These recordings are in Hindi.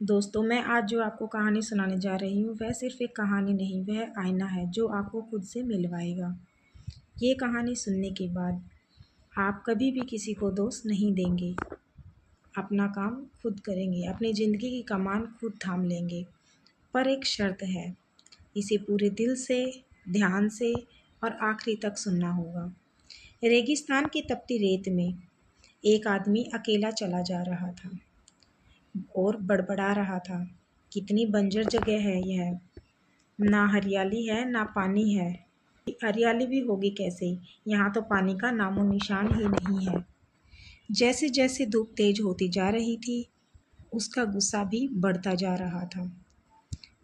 दोस्तों, मैं आज जो आपको कहानी सुनाने जा रही हूँ वह सिर्फ़ एक कहानी नहीं, वह आईना है जो आपको खुद से मिलवाएगा। ये कहानी सुनने के बाद आप कभी भी किसी को दोष नहीं देंगे, अपना काम खुद करेंगे, अपनी ज़िंदगी की कमान खुद थाम लेंगे। पर एक शर्त है, इसे पूरे दिल से, ध्यान से और आखिरी तक सुनना होगा। रेगिस्तान की तपती रेत में एक आदमी अकेला चला जा रहा था और बड़बड़ा रहा था, कितनी बंजर जगह है यह, ना हरियाली है ना पानी है। हरियाली भी होगी कैसे, यहाँ तो पानी का नामो निशान ही नहीं है। जैसे जैसे धूप तेज होती जा रही थी, उसका गुस्सा भी बढ़ता जा रहा था।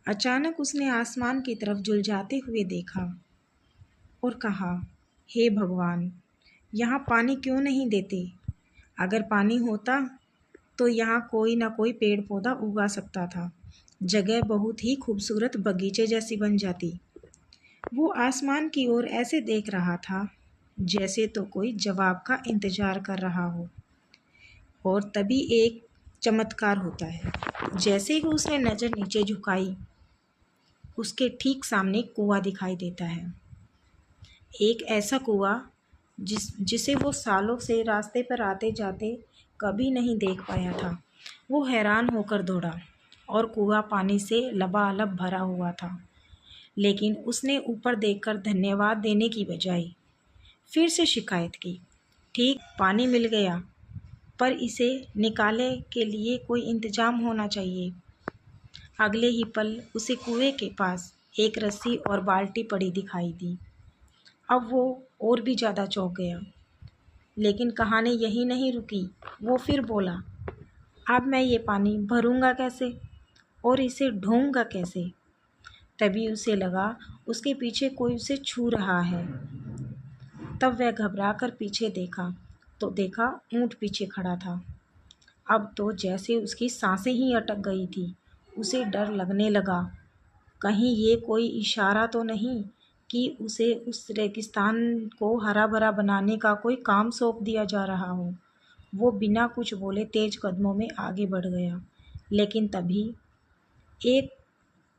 अचानक उसने आसमान की तरफ झुलझाते हुए देखा और कहा, हे भगवान, यहाँ पानी क्यों नहीं देते? अगर पानी होता तो यहाँ कोई ना कोई पेड़ पौधा उगा सकता था, जगह बहुत ही खूबसूरत बगीचे जैसी बन जाती। वो आसमान की ओर ऐसे देख रहा था जैसे तो कोई जवाब का इंतजार कर रहा हो। और तभी एक चमत्कार होता है। जैसे ही उसने नज़र नीचे झुकाई, उसके ठीक सामने कुआं दिखाई देता है। एक ऐसा कुआं जिसे वो सालों से रास्ते पर आते जाते कभी नहीं देख पाया था। वो हैरान होकर दौड़ा और कुआं पानी से लबालब भरा हुआ था। लेकिन उसने ऊपर देखकर धन्यवाद देने की बजाय फिर से शिकायत की। ठीक, पानी मिल गया, पर इसे निकाले के लिए कोई इंतजाम होना चाहिए। अगले ही पल उसे कुएं के पास एक रस्सी और बाल्टी पड़ी दिखाई दी। अब वो और भी ज़्यादा चौंक गया। लेकिन कहानी यहीं नहीं रुकी। वो फिर बोला, अब मैं ये पानी भरूंगा कैसे और इसे ढोऊंगा कैसे? तभी उसे लगा उसके पीछे कोई उसे छू रहा है। तब वह घबराकर पीछे देखा तो देखा ऊंट पीछे खड़ा था। अब तो जैसे उसकी सांसें ही अटक गई थी। उसे डर लगने लगा, कहीं ये कोई इशारा तो नहीं कि उसे उस रेगिस्तान को हरा भरा बनाने का कोई काम सौंप दिया जा रहा हो। वो बिना कुछ बोले तेज कदमों में आगे बढ़ गया। लेकिन तभी एक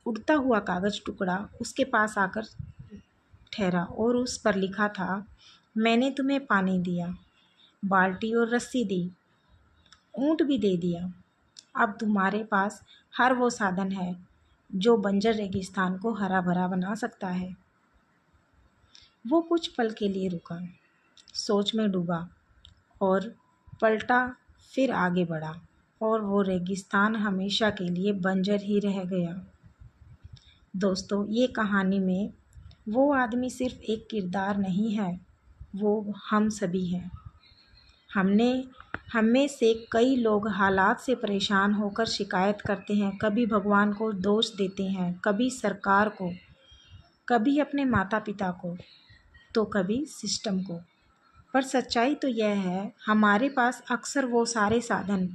उड़ता हुआ कागज टुकड़ा उसके पास आकर ठहरा और उस पर लिखा था, मैंने तुम्हें पानी दिया, बाल्टी और रस्सी दी, ऊंट भी दे दिया। अब तुम्हारे पास हर वो साधन है जो बंजर रेगिस्तान को हरा भरा बना सकता है। वो कुछ पल के लिए रुका, सोच में डूबा और पलटा, फिर आगे बढ़ा और वो रेगिस्तान हमेशा के लिए बंजर ही रह गया। दोस्तों, ये कहानी में वो आदमी सिर्फ एक किरदार नहीं है, वो हम सभी हैं। हम में से कई लोग हालात से परेशान होकर शिकायत करते हैं, कभी भगवान को दोष देते हैं, कभी सरकार को, कभी अपने माता पिता को, तो कभी सिस्टम को। पर सच्चाई तो यह है, हमारे पास अक्सर वो सारे साधन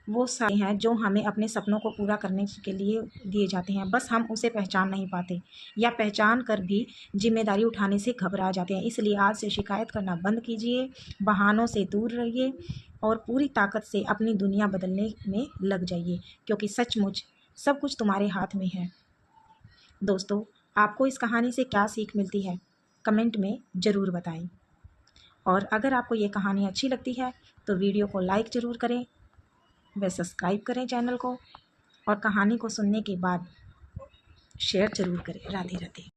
हैं जो हमें अपने सपनों को पूरा करने के लिए दिए जाते हैं, बस हम उसे पहचान नहीं पाते या पहचान कर भी जिम्मेदारी उठाने से घबरा जाते हैं। इसलिए आज से शिकायत करना बंद कीजिए, बहानों से दूर रहिए और पूरी ताकत से अपनी दुनिया बदलने में लग जाइए, क्योंकि सचमुच सब कुछ तुम्हारे हाथ में है। दोस्तों, आपको इस कहानी से क्या सीख मिलती है, कमेंट में ज़रूर बताएं। और अगर आपको ये कहानी अच्छी लगती है तो वीडियो को लाइक ज़रूर करें, व सब्सक्राइब करें चैनल को, और कहानी को सुनने के बाद शेयर ज़रूर करें। राधे राधे।